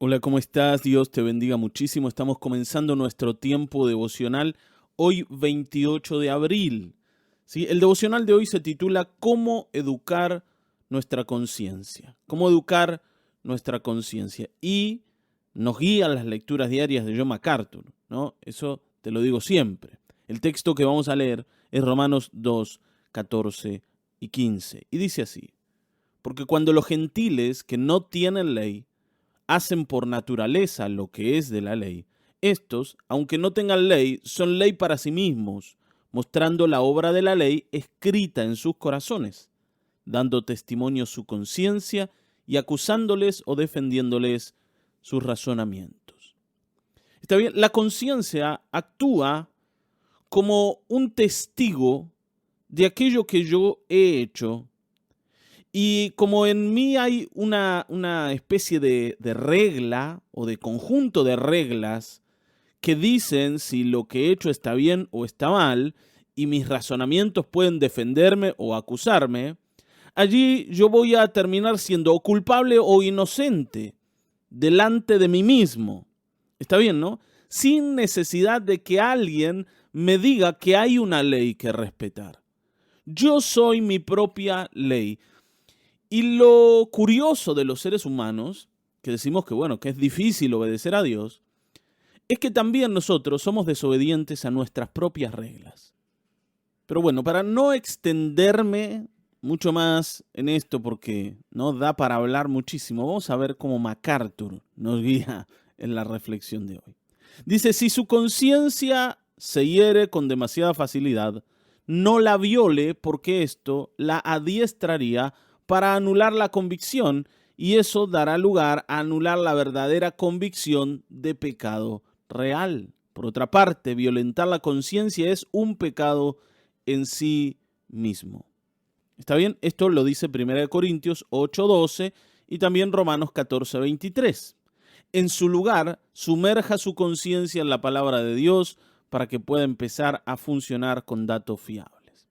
Hola, ¿cómo estás? Dios te bendiga muchísimo. Estamos comenzando nuestro tiempo devocional hoy 28 de abril. ¿Sí? El devocional de hoy se titula ¿Cómo educar nuestra conciencia? ¿Cómo educar nuestra conciencia? Y nos guía las lecturas diarias de John MacArthur, ¿no? Eso te lo digo siempre. El texto que vamos a leer es Romanos 2, 14 y 15. Y dice así: porque cuando los gentiles que no tienen ley hacen por naturaleza lo que es de la ley, estos, aunque no tengan ley, son ley para sí mismos, mostrando la obra de la ley escrita en sus corazones, dando testimonio su conciencia y acusándoles o defendiéndoles sus razonamientos. Está bien, la conciencia actúa como un testigo de aquello que yo he hecho. Y como en mí hay una especie de regla o de conjunto de reglas que dicen si lo que he hecho está bien o está mal, y mis razonamientos pueden defenderme o acusarme, allí yo voy a terminar siendo o culpable o inocente delante de mí mismo. Está bien, ¿no? Sin necesidad de que alguien me diga que hay una ley que respetar. Yo soy mi propia ley. Y lo curioso de los seres humanos, que decimos que bueno, que es difícil obedecer a Dios, es que también nosotros somos desobedientes a nuestras propias reglas. Pero bueno, para no extenderme mucho más en esto, porque no da para hablar muchísimo, vamos a ver cómo MacArthur nos guía en la reflexión de hoy. Dice: si su conciencia se hiere con demasiada facilidad, no la viole, porque esto la adiestraría para anular la convicción, y eso dará lugar a anular la verdadera convicción de pecado real. Por otra parte, violentar la conciencia es un pecado en sí mismo. ¿Está bien? Esto lo dice 1 Corintios 8:12 y también Romanos 14:23. En su lugar, sumerja su conciencia en la palabra de Dios para que pueda empezar a funcionar con datos fiables.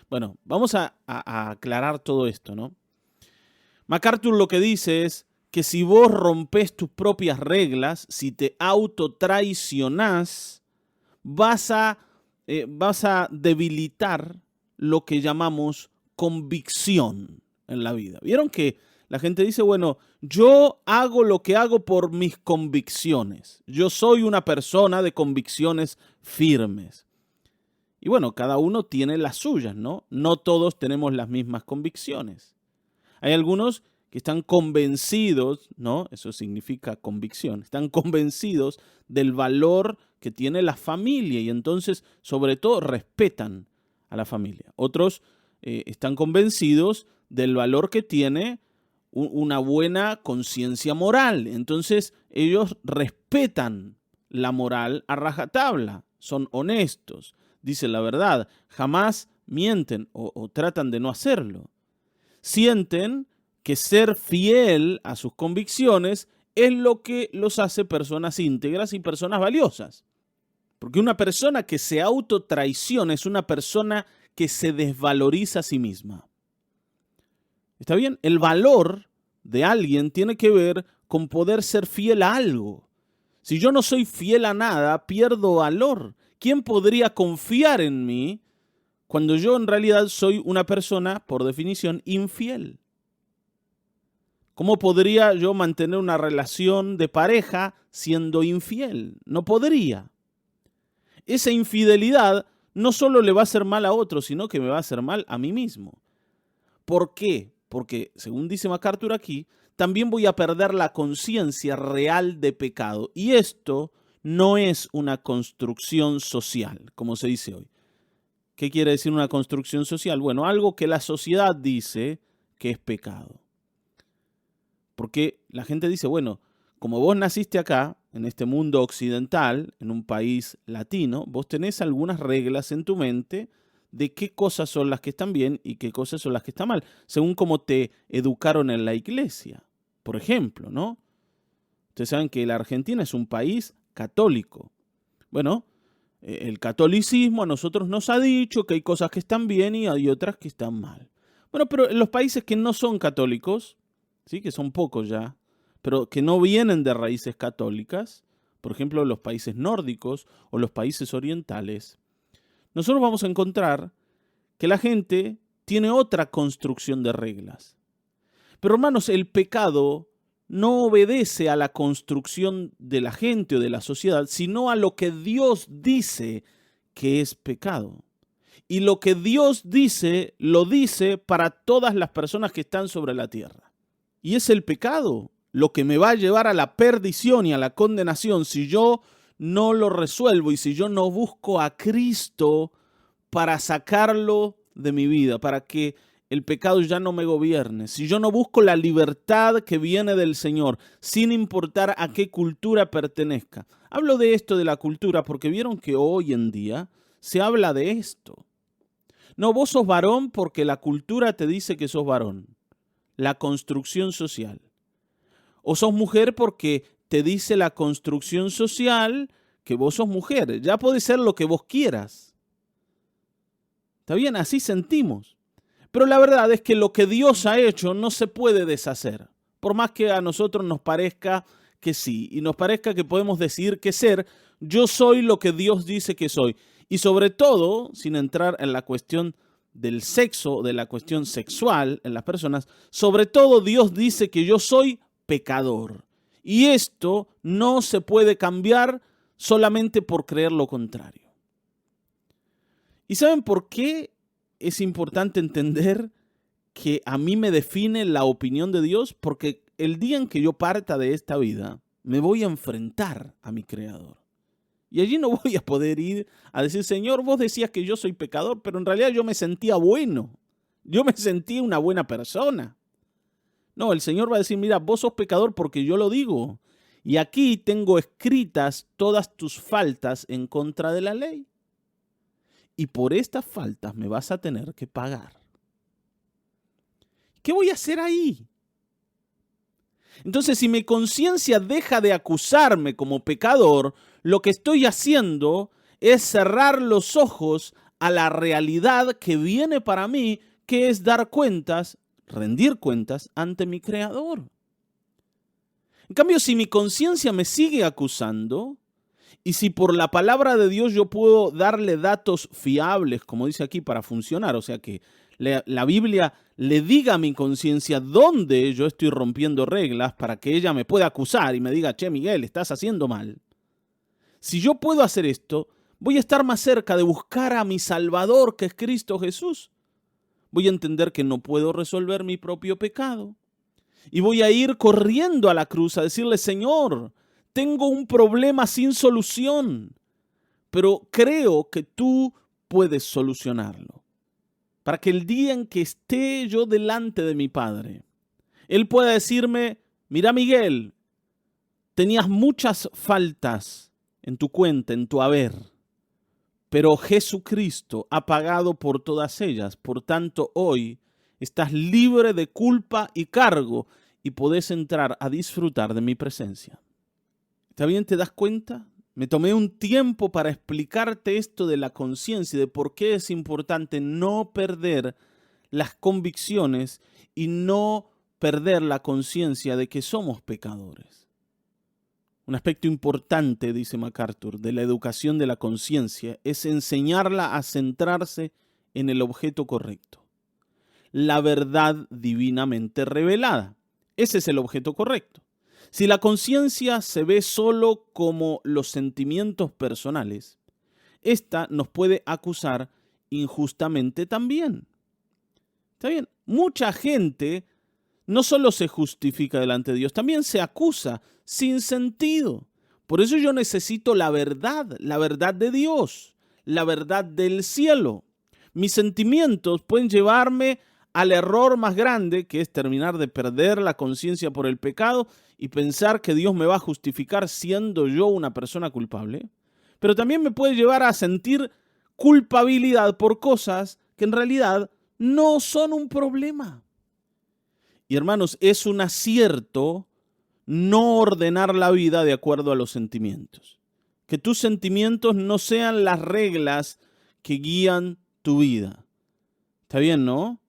Bueno, vamos a aclarar todo esto, ¿no? MacArthur lo que dice es que si vos rompes tus propias reglas, si te autotraicionás, vas a debilitar lo que llamamos convicción en la vida. ¿Vieron que la gente dice, bueno, yo hago lo que hago por mis convicciones? Yo soy una persona de convicciones firmes. Y bueno, cada uno tiene las suyas, ¿no? No todos tenemos las mismas convicciones. Hay algunos que están convencidos, ¿no? Eso significa convicción. Están convencidos del valor que tiene la familia y entonces, sobre todo, respetan a la familia. Otros están convencidos del valor que tiene una buena conciencia moral. Entonces, ellos respetan la moral a rajatabla, son honestos, dicen la verdad, jamás mienten o tratan de no hacerlo. Sienten que ser fiel a sus convicciones es lo que los hace personas íntegras y personas valiosas. Porque una persona que se autotraiciona es una persona que se desvaloriza a sí misma. ¿Está bien? El valor de alguien tiene que ver con poder ser fiel a algo. Si yo no soy fiel a nada, pierdo valor. ¿Quién podría confiar en mí cuando yo en realidad soy una persona, por definición, infiel? ¿Cómo podría yo mantener una relación de pareja siendo infiel? No podría. Esa infidelidad no solo le va a hacer mal a otro, sino que me va a hacer mal a mí mismo. ¿Por qué? Porque, según dice MacArthur aquí, también voy a perder la conciencia real de pecado. Y esto no es una construcción social, como se dice hoy. ¿Qué quiere decir una construcción social? Bueno, algo que la sociedad dice que es pecado. Porque la gente dice, bueno, como vos naciste acá, en este mundo occidental, en un país latino, vos tenés algunas reglas en tu mente de qué cosas son las que están bien y qué cosas son las que están mal, según cómo te educaron en la iglesia. Por ejemplo, ¿no? Ustedes saben que la Argentina es un país católico. Bueno, el catolicismo a nosotros nos ha dicho que hay cosas que están bien y hay otras que están mal. Bueno, pero en los países que no son católicos, ¿sí? Que son pocos ya, pero que no vienen de raíces católicas, por ejemplo, los países nórdicos o los países orientales, nosotros vamos a encontrar que la gente tiene otra construcción de reglas. Pero hermanos, el pecado no obedece a la construcción de la gente o de la sociedad, sino a lo que Dios dice que es pecado. Y lo que Dios dice, lo dice para todas las personas que están sobre la tierra. Y es el pecado lo que me va a llevar a la perdición y a la condenación si yo no lo resuelvo y si yo no busco a Cristo para sacarlo de mi vida, para que el pecado ya no me gobierne. Si yo no busco la libertad que viene del Señor, sin importar a qué cultura pertenezca. Hablo de esto de la cultura porque vieron que hoy en día se habla de esto. No, vos sos varón porque la cultura te dice que sos varón. La construcción social. O sos mujer porque te dice la construcción social que vos sos mujer. Ya puede ser lo que vos quieras. ¿Está bien? Así sentimos. Pero la verdad es que lo que Dios ha hecho no se puede deshacer. Por más que a nosotros nos parezca que sí, y nos parezca que podemos decidir qué ser, yo soy lo que Dios dice que soy. Y sobre todo, sin entrar en la cuestión del sexo, de la cuestión sexual en las personas, sobre todo Dios dice que yo soy pecador. Y esto no se puede cambiar solamente por creer lo contrario. ¿Y saben por qué es importante entender que a mí me define la opinión de Dios? Porque el día en que yo parta de esta vida, me voy a enfrentar a mi Creador. Y allí no voy a poder ir a decir, Señor, vos decías que yo soy pecador, pero en realidad yo me sentía bueno. Yo me sentía una buena persona. No, el Señor va a decir, mira, vos sos pecador porque yo lo digo. Y aquí tengo escritas todas tus faltas en contra de la ley. Y por estas faltas me vas a tener que pagar. ¿Qué voy a hacer ahí? Entonces, si mi conciencia deja de acusarme como pecador, lo que estoy haciendo es cerrar los ojos a la realidad que viene para mí, que es dar cuentas, rendir cuentas ante mi Creador. En cambio, si mi conciencia me sigue acusando, y si por la palabra de Dios yo puedo darle datos fiables, como dice aquí, para funcionar, o sea que la Biblia le diga a mi conciencia dónde yo estoy rompiendo reglas para que ella me pueda acusar y me diga, che, Miguel, estás haciendo mal. Si yo puedo hacer esto, voy a estar más cerca de buscar a mi Salvador, que es Cristo Jesús. Voy a entender que no puedo resolver mi propio pecado. Y voy a ir corriendo a la cruz a decirle, Señor, tengo un problema sin solución, pero creo que tú puedes solucionarlo. Para que el día en que esté yo delante de mi Padre, Él pueda decirme, mira Miguel, tenías muchas faltas en tu cuenta, en tu haber, pero Jesucristo ha pagado por todas ellas. Por tanto, hoy estás libre de culpa y cargo y podés entrar a disfrutar de mi presencia. ¿Está bien? ¿Te das cuenta? Me tomé un tiempo para explicarte esto de la conciencia y de por qué es importante no perder las convicciones y no perder la conciencia de que somos pecadores. Un aspecto importante, dice MacArthur, de la educación de la conciencia es enseñarla a centrarse en el objeto correcto, la verdad divinamente revelada. Ese es el objeto correcto. Si la conciencia se ve solo como los sentimientos personales, esta nos puede acusar injustamente también. ¿Está bien? Mucha gente no solo se justifica delante de Dios, también se acusa sin sentido. Por eso yo necesito la verdad de Dios, la verdad del cielo. Mis sentimientos pueden llevarme al error más grande, que es terminar de perder la conciencia por el pecado y pensar que Dios me va a justificar siendo yo una persona culpable. Pero también me puede llevar a sentir culpabilidad por cosas que en realidad no son un problema. Y hermanos, es un acierto no ordenar la vida de acuerdo a los sentimientos. Que tus sentimientos no sean las reglas que guían tu vida. ¿Está bien, no?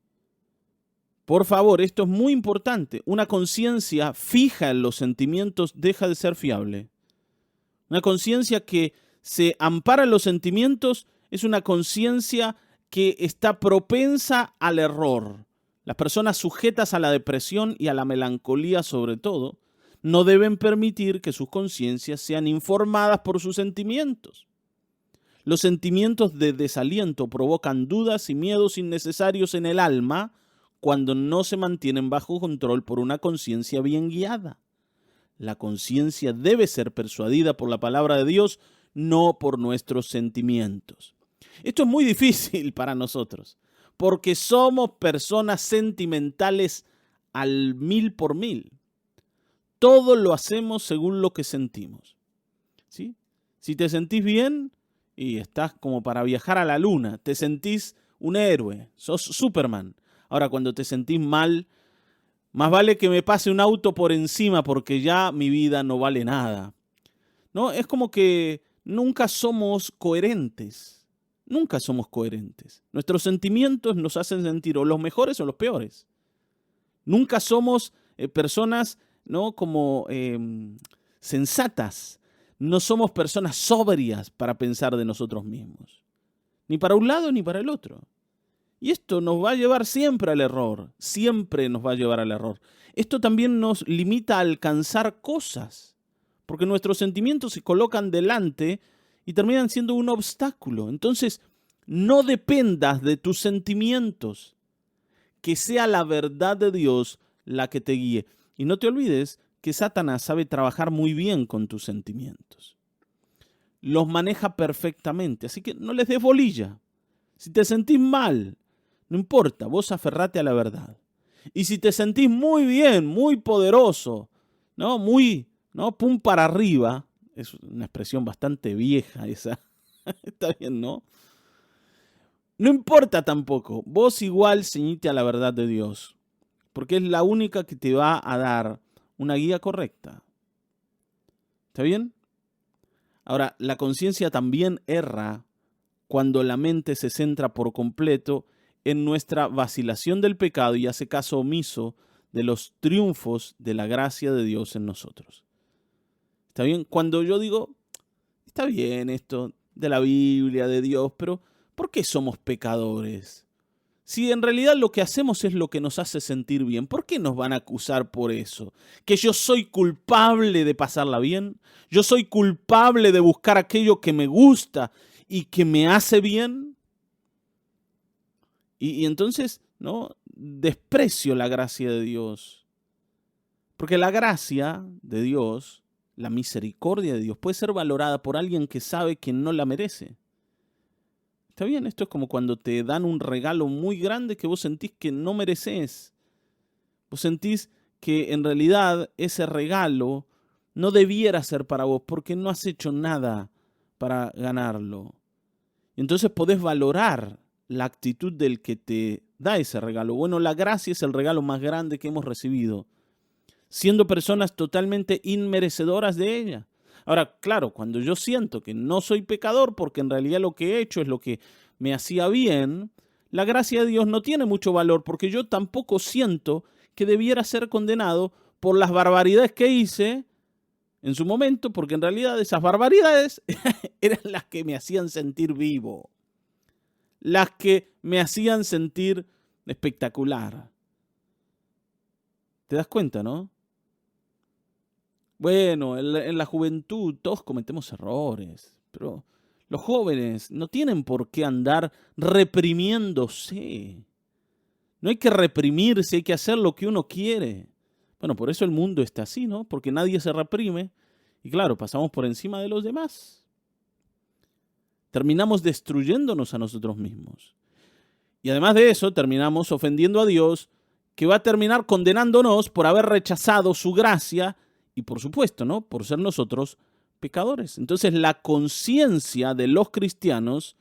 Por favor, esto es muy importante. Una conciencia fija en los sentimientos deja de ser fiable. Una conciencia que se ampara en los sentimientos es una conciencia que está propensa al error. Las personas sujetas a la depresión y a la melancolía sobre todo, no deben permitir que sus conciencias sean informadas por sus sentimientos. Los sentimientos de desaliento provocan dudas y miedos innecesarios en el alma cuando no se mantienen bajo control por una conciencia bien guiada. La conciencia debe ser persuadida por la palabra de Dios, no por nuestros sentimientos. Esto es muy difícil para nosotros, porque somos personas sentimentales al 1000%. Todo lo hacemos según lo que sentimos, ¿sí? Si te sentís bien y estás como para viajar a la luna, te sentís un héroe, sos Superman. Ahora, cuando te sentís mal, más vale que me pase un auto por encima porque ya mi vida no vale nada. ¿No? Es como que nunca somos coherentes. Nunca somos coherentes. Nuestros sentimientos nos hacen sentir o los mejores o los peores. Nunca somos personas, ¿no?, como sensatas. No somos personas sobrias para pensar de nosotros mismos. Ni para un lado ni para el otro. Y esto nos va a llevar siempre al error. Siempre nos va a llevar al error. Esto también nos limita a alcanzar cosas. Porque nuestros sentimientos se colocan delante y terminan siendo un obstáculo. Entonces, no dependas de tus sentimientos. Que sea la verdad de Dios la que te guíe. Y no te olvides que Satanás sabe trabajar muy bien con tus sentimientos. Los maneja perfectamente, así que no les des bolilla. Si te sentís mal, no importa, vos aferrate a la verdad. Y si te sentís muy bien, muy poderoso, ¿no? Pum para arriba, es una expresión bastante vieja esa, está bien, ¿no? No importa tampoco, vos igual ceñite a la verdad de Dios, porque es la única que te va a dar una guía correcta. ¿Está bien? Ahora, la conciencia también erra cuando la mente se centra por completo en nuestra vacilación del pecado y hace caso omiso de los triunfos de la gracia de Dios en nosotros. ¿Está bien? Cuando yo digo, está bien esto de la Biblia, de Dios, pero ¿por qué somos pecadores? Si en realidad lo que hacemos es lo que nos hace sentir bien, ¿por qué nos van a acusar por eso? ¿Que yo soy culpable de pasarla bien? ¿Yo soy culpable de buscar aquello que me gusta y que me hace bien? Y entonces, ¿no?, desprecio la gracia de Dios. Porque la gracia de Dios, la misericordia de Dios, puede ser valorada por alguien que sabe que no la merece. Está bien, esto es como cuando te dan un regalo muy grande que vos sentís que no mereces. Vos sentís que en realidad ese regalo no debiera ser para vos porque no has hecho nada para ganarlo. Entonces podés valorar la actitud del que te da ese regalo. Bueno, la gracia es el regalo más grande que hemos recibido, siendo personas totalmente inmerecedoras de ella. Ahora, claro, cuando yo siento que no soy pecador porque en realidad lo que he hecho es lo que me hacía bien, la gracia de Dios no tiene mucho valor porque yo tampoco siento que debiera ser condenado por las barbaridades que hice en su momento, porque en realidad esas barbaridades eran las que me hacían sentir vivo, las que me hacían sentir espectacular. ¿Te das cuenta, no? Bueno, en la juventud todos cometemos errores, pero los jóvenes no tienen por qué andar reprimiéndose. No hay que reprimirse, hay que hacer lo que uno quiere. Bueno, por eso el mundo está así, ¿no? Porque nadie se reprime y claro, pasamos por encima de los demás. Terminamos destruyéndonos a nosotros mismos. Y además de eso, terminamos ofendiendo a Dios, que va a terminar condenándonos por haber rechazado su gracia y por supuesto, ¿no?, por ser nosotros pecadores. Entonces, la conciencia de los cristianos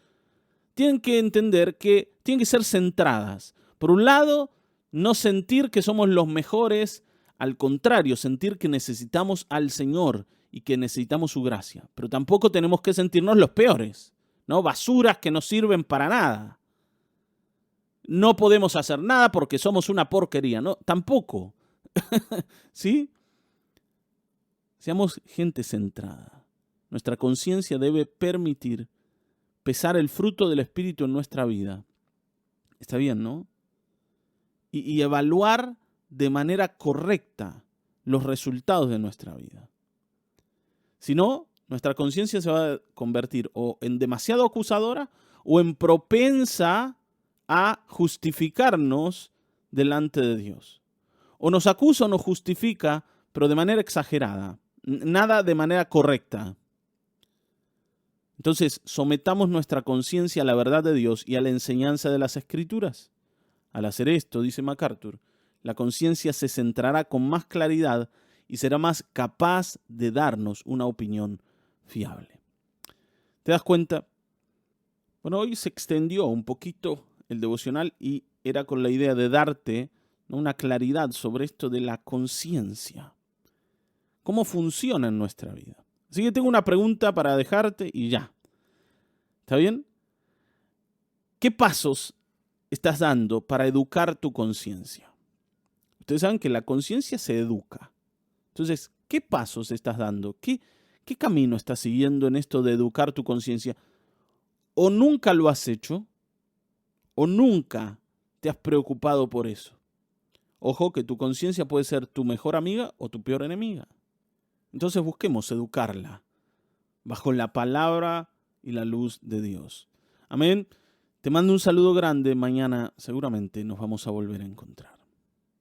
tienen que entender que tienen que ser centradas. Por un lado, no sentir que somos los mejores, al contrario, sentir que necesitamos al Señor y que necesitamos su gracia. Pero tampoco tenemos que sentirnos los peores, ¿no? Basuras que no sirven para nada. no podemos hacer nada porque somos una porquería. No, tampoco. ¿Sí? Seamos gente centrada. Nuestra conciencia debe permitir pesar el fruto del Espíritu en nuestra vida. Está bien, ¿no? Y evaluar de manera correcta los resultados de nuestra vida. Si no, nuestra conciencia se va a convertir o en demasiado acusadora o en propensa a justificarnos delante de Dios. O nos acusa o nos justifica, pero de manera exagerada, nada de manera correcta. Entonces, sometamos nuestra conciencia a la verdad de Dios y a la enseñanza de las Escrituras. Al hacer esto, dice MacArthur, la conciencia se centrará con más claridad y será más capaz de darnos una opinión fiable. ¿Te das cuenta? Bueno, hoy se extendió un poquito el devocional y era con la idea de darte una claridad sobre esto de la conciencia. ¿Cómo funciona en nuestra vida? Así que tengo una pregunta para dejarte y ya. ¿Está bien? ¿Qué pasos estás dando para educar tu conciencia? Ustedes saben que la conciencia se educa. Entonces, ¿qué pasos estás dando? ¿Qué camino estás siguiendo en esto de educar tu conciencia? ¿O nunca lo has hecho? ¿O nunca te has preocupado por eso? Ojo que tu conciencia puede ser tu mejor amiga o tu peor enemiga. Entonces busquemos educarla bajo la palabra y la luz de Dios. Amén. Te mando un saludo grande. Mañana seguramente nos vamos a volver a encontrar.